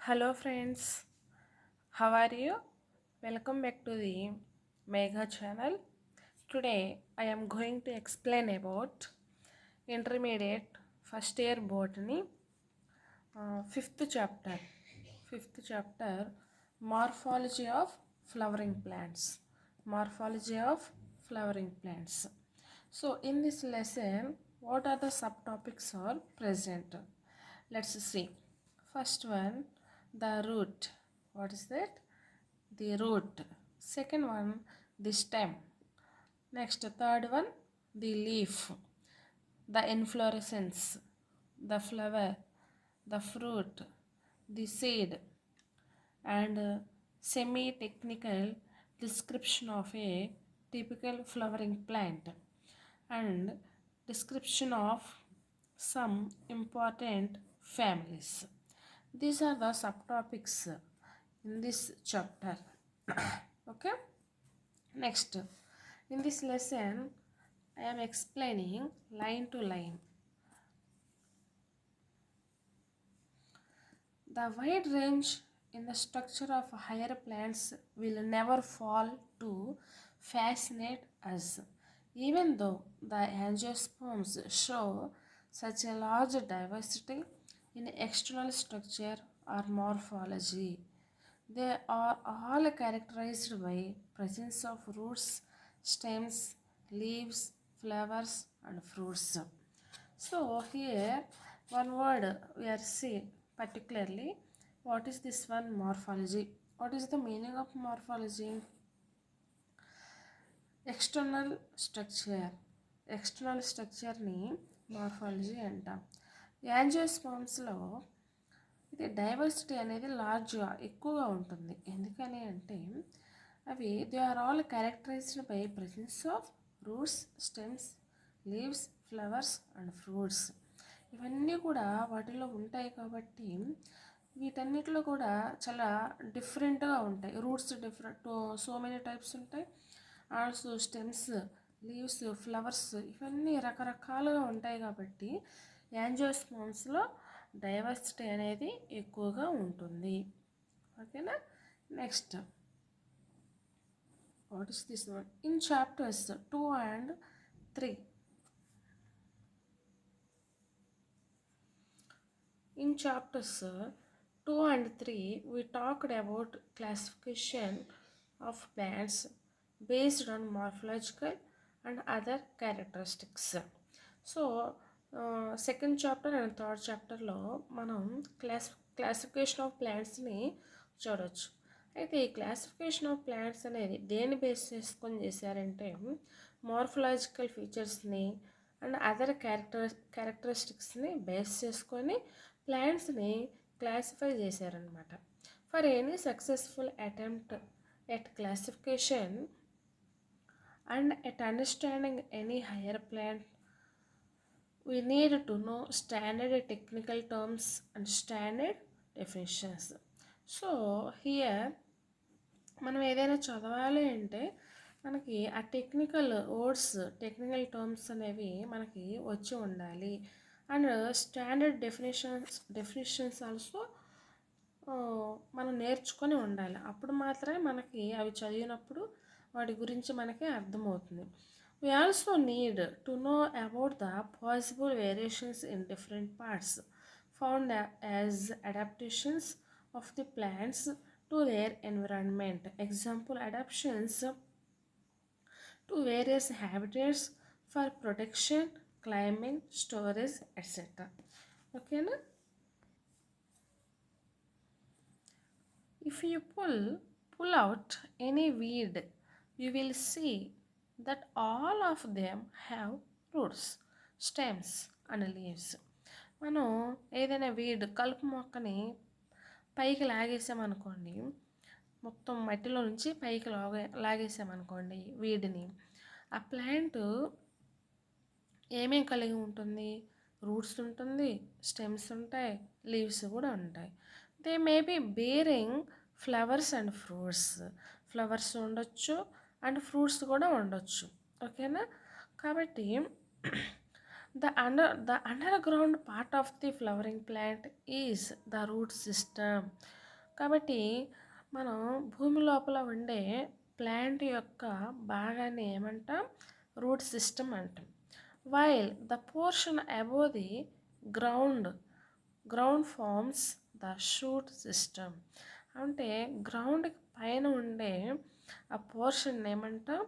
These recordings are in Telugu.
Hello friends, how are you? Welcome back to the Megha channel. Today I am going to explain about intermediate first year botany, fifth chapter. Fifth chapter, morphology of flowering plants. Morphology of flowering plants. So in this lesson, what are the subtopics are present? Let's see. First one, the root. What is that? The root. Second one, the stem. Next, third one, the leaf, the inflorescence, the flower, the fruit, the seed, and semi-technical description of a typical flowering plant and description of some important families. These are the subtopics in this chapter. Okay. Next, in this lesson, I am explaining line to line. The wide range in the structure of higher plants will never fall to fascinate us, even though the angiosperms show such a large diversity in external structure or morphology. They are all characterized by presence of roots, stems, leaves, flowers and fruits. So here one word we are seeing particularly what is this one morphology. What is the meaning of morphology? External structure. External స్ట్రక్చర్ని మార్ఫాలజీ అంటాం. యాంజియోస్పర్మ్స్లో ఇది డైవర్సిటీ అనేది లార్జ్గా ఎక్కువగా ఉంటుంది. ఎందుకని అంటే అవి they are all characterized by presence of roots, stems, leaves, flowers and fruits. ఇవన్నీ కూడా వాటిలో ఉంటాయి కాబట్టి వీటన్నిటిలో కూడా చాలా డిఫరెంట్గా ఉంటాయి. Routes different, so many types ఉంటాయి. ఆల్సో స్టెమ్స్, లీవ్స్, ఫ్లవర్స్ ఇవన్నీ రకరకాలుగా ఉంటాయి కాబట్టి యాంజియోస్పర్మ్స్లో డైవర్సిటీ అనేది ఎక్కువగా ఉంటుంది. ఓకేనా. Next, what is this one? In chapters 2 and 3, in chapters 2 and 3 we talked about classification of plants based on morphological and other characteristics. So second chapter and third చాప్టర్లో మనం క్లాసిఫికేషన్ ఆఫ్ ప్లాంట్స్ని చూడవచ్చు. అయితే ఈ క్లాసిఫికేషన్ ఆఫ్ ప్లాంట్స్ అనేది దేన్ని బేస్ చేసుకొని చేశారంటే మార్ఫలాజికల్ ఫీచర్స్ని అండ్ అదర్ క్యారెక్టరిస్టిక్స్ని బేస్ చేసుకొని ప్లాంట్స్ని క్లాసిఫై చేశారనమాట. For any successful attempt at classification and at understanding any higher plant, we need to know standard technical terms and standard definitions. So here మనం ఏదైనా చదవాలి అంటే మనకి ఆ టెక్నికల్ వర్డ్స్, టెక్నికల్ టర్మ్స్ అనేవి మనకి వచ్చి ఉండాలి. అండ్ స్టాండర్డ్ డెఫినేషన్స్ ఆల్సో మనం నేర్చుకొని ఉండాలి. అప్పుడు మాత్రమే మనకి అవి చదివినప్పుడు వాటి గురించి మనకి అర్థమవుతుంది. We also need to know about the possible variations in different parts found as adaptations of the plants to their environment. Example, adaptations to various habitats for protection, climbing, storage, etc. Okay, na? If you pull out any weed, you will see that all of them have roots, stems and leaves. మనం ఏదైనా వీడ్ కలుపు మొక్కని పైకి లాగేసామనుకోండి, మొత్తం మట్టిలో నుంచి పైకి లాగేసామనుకోండి వీడిని, ఆ ప్లాంట్ ఏమేం కలిగి ఉంటుంది? రూట్స్ ఉంటుంది, స్టెమ్స్ ఉంటాయి, లీవ్స్ కూడా ఉంటాయి. They may be bearing flowers and fruits. Flowers ఉండొచ్చు అండ్ ఫ్రూట్స్ కూడా ఉండొచ్చు. ఓకేనా. కాబట్టి The underground part of the flowering plant is the root system. కాబట్టి మనం భూమి లోపల ఉండే ప్లాంట్ యొక్క భాగాన్ని ఏమంటాం? రూట్ సిస్టమ్ అంటాం. While the portion above the ground ground forms the shoot system. అంటే గ్రౌండ్ పైన ఉండే ఆ పోర్షన్ ఏమంటాం?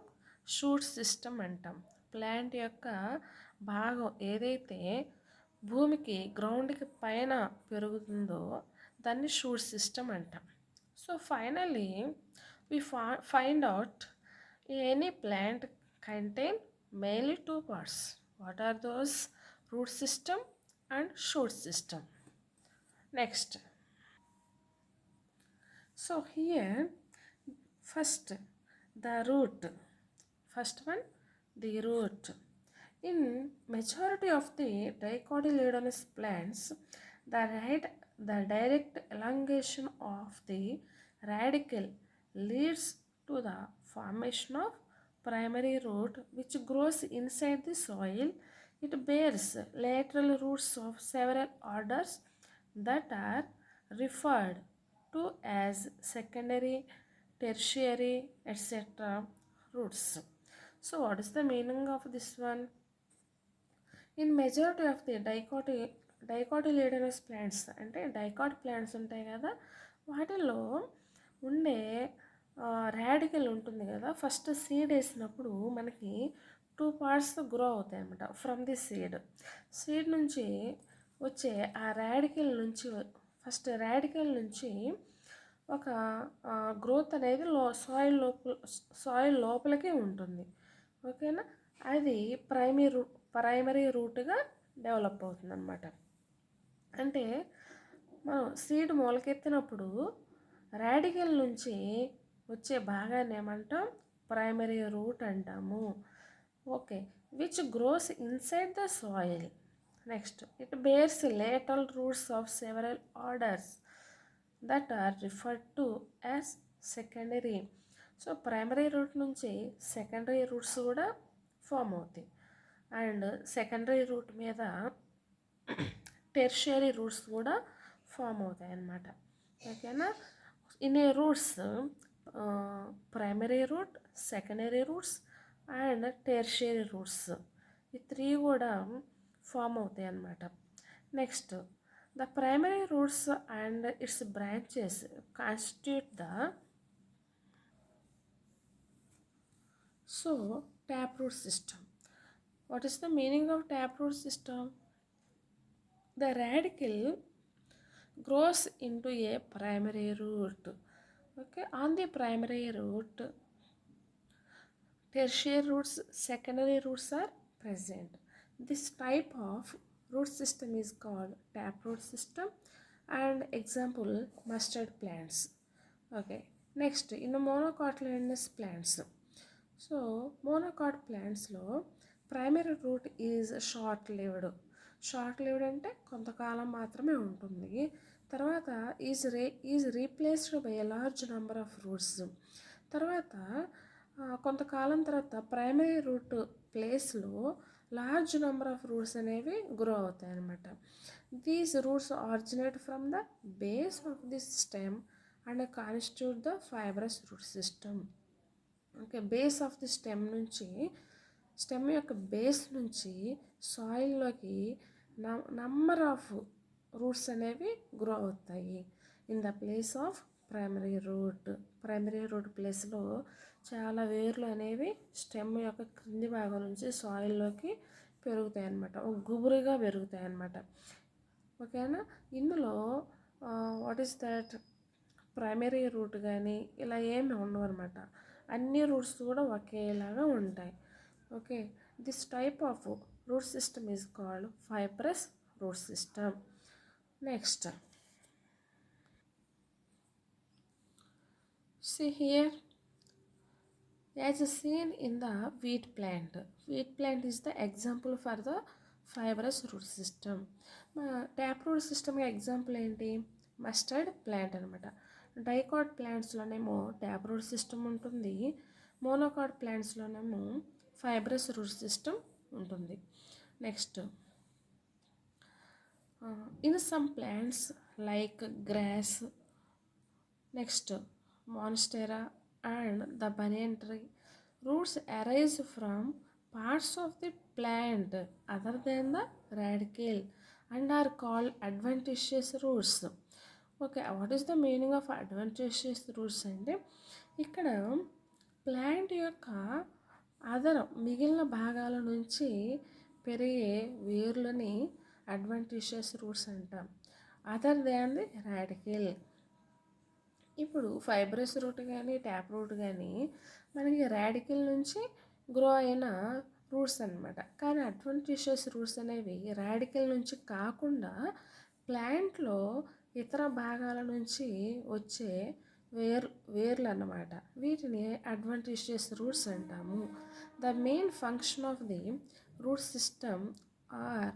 షూట్ సిస్టమ్ అంటాం. ప్లాంట్ యొక్క భాగం ఏదైతే భూమికి గ్రౌండ్కి పైన పెరుగుతుందో దాన్ని షూట్ సిస్టమ్ అంటాం. So finally we find out any plant contain mainly two parts. What are those? Root system and shoot system. Next. So here first the root. First one, the root. In majority of the dicotyledonous plants, the direct elongation of the radicle leads to the formation of primary root which grows inside the soil. It bears lateral roots of several orders that are referred to as secondary, tertiary, etc. roots. So what is the meaning of this one? In majority of the dicotyledonous plants అంటే డైకాట్ ప్లాంట్స్ ఉంటాయి కదా, వాటిలో ఉండే రాడికల్ ఉంటుంది కదా. ఫస్ట్ సీడ్ వేసినప్పుడు మనకి 2 పార్ట్స్ గ్రో అవుతాయి అన్నమాట. ఫ్రమ్ ది సీడ్ నుంచి వచ్చే ఆ రాడికల్ నుంచి ఫస్ట్ రాడికల్ నుంచి ఒక గ్రోత్ అనేది సాయిల్ లోపలికి ఉంటుంది. ఓకేనా? అది ప్రైమరీ రూట్గా డెవలప్ అవుతుంది అన్నమాట. అంటే మనం సీడ్ మొలకెత్తినప్పుడు రాడికల్ నుంచి వచ్చే భాగాన్ని ఏమంటాం? ప్రైమరీ రూట్ అంటాము. Okay, which grows inside the soil. Next, it bears lateral roots of several orders that are referred to as secondary. So primary root నుంచి సెకండరీ రూట్స్ కూడా ఫామ్ అవుతాయి. అండ్ సెకండరీ రూట్ మీద టెర్షియరీ రూట్స్ కూడా ఫామ్ అవుతాయి అన్నమాట. ఓకేనా? In a roots primary root, secondary roots and tertiary roots, ఈ 3 కూడా ఫామ్ అవుతాయి అన్నమాట. Next, the primary roots and its branches constitute the taproot system. What is the meaning of taproot system? The radicle grows into a primary root. Okay, on the primary root, tertiary roots, secondary roots are present. This type of root system is called taproot system, and example mustard plants. Okay, next, in the monocotyledonous plants. So monocot ప్లాంట్స్లో primary root is short lived అంటే కొంతకాలం మాత్రమే ఉంటుంది. తర్వాత is replaced by a large number of roots. తర్వాత కొంతకాలం తర్వాత ప్రైమరీ రూట్ ప్లేస్లో లార్జ్ నెంబర్ ఆఫ్ రూట్స్ అనేవి గ్రో అవుతాయి అన్నమాట. These roots originate from the base of this stem and constitute the fibrous root system. Okay, base of the stem యొక్క బేస్ నుంచి సాయిల్లోకి నంబర్ ఆఫ్ రూట్స్ అనేవి గ్రో అవుతాయి in the place of primary root ప్లేస్లో చాలా వేర్లు అనేవి స్టెమ్ యొక్క క్రింది భాగం నుంచి సాయిల్లోకి పెరుగుతాయి అన్నమాట, ఒక గుబురుగా పెరుగుతాయి అన్నమాట. ఓకేనా? ఇందులో what is that primary root కానీ ఇలా ఏమి ఉండవు అనమాట. అన్ని రూట్స్ కూడా ఒకేలాగా ఉంటాయి. Okay, this type of root system is called fibrous root system. Next, see here, as seen in the wheat plant is the example for the fibrous root system. Tap root system example ఏంటి? మస్టర్డ్ ప్లాంట్ అనమాట. డైకాట్ ప్లాంట్స్లోనేమో ట్యాప్ రూట్ సిస్టమ్ ఉంటుంది, మోనోకాట్ ప్లాంట్స్లోనేమో ఫైబ్రస్ రూట్ సిస్టమ్ ఉంటుంది. Next, In some plants like grass, next monstera and the banyan tree, roots arise from parts of the plant other than the radicle and are called adventitious roots. Okay, what is the meaning of adventitious roots అంటే ఇక్కడ ప్లాంట్ యొక్క ఆధారం మిగిలిన భాగాల నుంచి పెరిగే వేర్లని అడ్వెంటిషియస్ రూట్స్ అంటాం, అదర్ దాన్ ది రాడికల్. ఇప్పుడు ఫైబ్రస్ రూట్ కానీ ట్యాప్ రూట్ కానీ మనకి రాడికల్ నుంచి గ్రో అయిన రూట్స్ అనమాట. కానీ అడ్వెంటిషియస్ రూట్స్ అనేవి రాడికల్ నుంచి కాకుండా ప్లాంట్లో ఇతర భాగాల నుంచి వచ్చే వేర్లు అన్నమాట. వీటిని అడ్వెంటిషియస్ రూట్స్ అంటాము. The main function of the root system are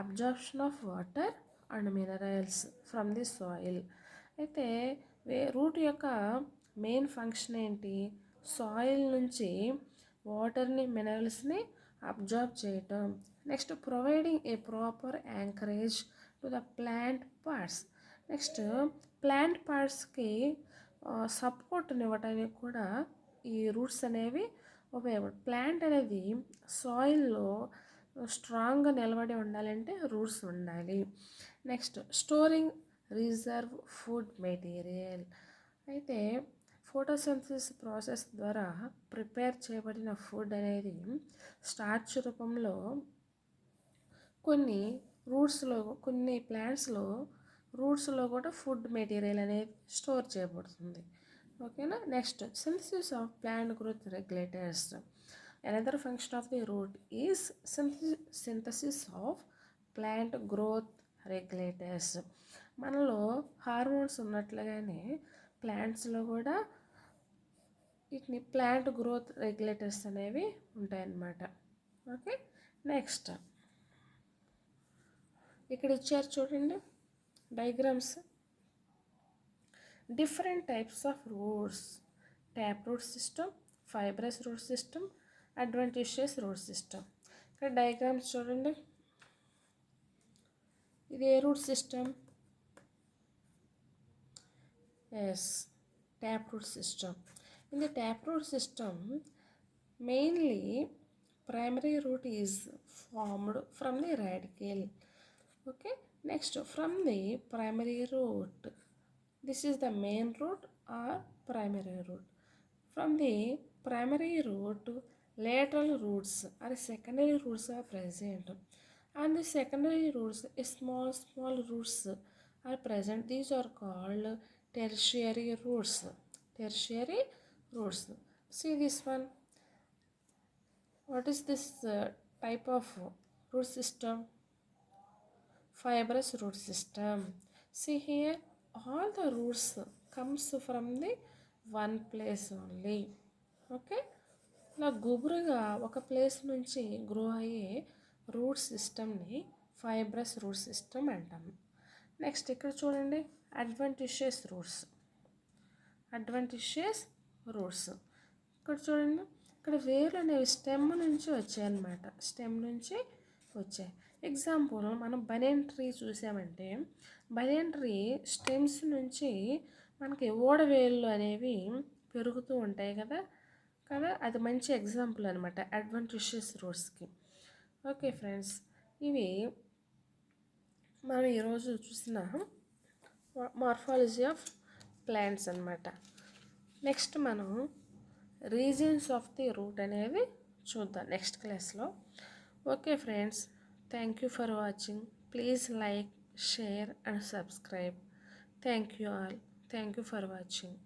absorption of water and minerals from the soil. అయితే రూట్ యొక్క మెయిన్ ఫంక్షన్ ఏంటి? సాయిల్ నుంచి వాటర్ని మినరల్స్ని అబ్జార్బ్ చేయటం. Next providing a proper anchorage to the plant parts. Next plant పార్ట్స్కి సపోర్ట్ని ఇవ్వడానికి కూడా ఈ రూట్స్ అనేవి ఉపయోగపడతాయి. ప్లాంట్ అనేది సాయిల్లో స్ట్రాంగ్గా నిలబడి ఉండాలంటే రూట్స్ ఉండాలి. Next storing reserve food material. అయితే ఫోటోసింథసిస్ ప్రాసెస్ ద్వారా ప్రిపేర్ చేయబడిన ఫుడ్ అనేది స్టార్చ్ రూపంలో కొన్ని ప్లాంట్స్లో రూట్స్లో కూడా ఫుడ్ మెటీరియల్ అనేది స్టోర్ చేయబడుతుంది. ఓకేనా. Next synthesis of plant growth regulators. Another function of the root is synthesis of plant growth regulators. మనలో హార్మోన్స్ ఉన్నట్లుగానే ప్లాంట్స్లో కూడా వీటిని ప్లాంట్ గ్రోత్ రెగ్యులేటర్స్ అనేవి ఉంటాయన్నమాట. ఓకే. నెక్స్ట్ ఇక్కడ ఇచ్చారు చూడండి diagrams. Different types of roots: tap root system, fibrous root system, adventitious root system. ఇక్కడ డయాగ్రామ్స్ చూడండి. ఇది ఏ root system? Yes, tap root system. In the taproot system, mainly primary root is formed from the radicle. Okay. Next, from the primary root, this is the main root or primary root. From the primary root, lateral roots or secondary roots are present. And the secondary roots, small roots are present. These are called tertiary roots. Tertiary roots. See this one. What is this type of root system? Fibrous root system. See here, all the roots comes from the one place only. Okay. ఇలా గుబురుగా ఒక ప్లేస్ నుంచి గ్రో అయ్యే రూట్ సిస్టమ్ని ఫైబ్రస్ రూట్ సిస్టమ్ అంటాము. నెక్స్ట్ ఇక్కడ చూడండి అడ్వెంటిషియస్ రూట్స్. అడ్వెంటిషియస్ రూట్స్ ఇక్కడ చూడండి. ఇక్కడ వేర్లు అనేవి స్టెమ్ నుంచి వచ్చాయన్నమాట. స్టెమ్ నుంచి వచ్చాయి. ఎగ్జాంపుల్ మనం బనియన్ ట్రీ చూసామంటే బనియన్ ట్రీ స్టెమ్స్ నుంచి మనకి ఓడవేళ్ళు అనేవి పెరుగుతూ ఉంటాయి కదా. అది మంచి ఎగ్జాంపుల్ అనమాట అడ్వెంటిషియస్ రూట్స్కి. ఓకే ఫ్రెండ్స్, ఇవి మనం ఈరోజు చూసిన మార్ఫాలజీ ఆఫ్ ప్లాంట్స్ అన్నమాట. నెక్స్ట్ మనం రీజన్స్ ఆఫ్ ది రూట్ అనేవి చూద్దాం నెక్స్ట్ క్లాస్లో. Okay friends, thank you for watching. Please like, share and subscribe. Thank you all. Thank you for watching.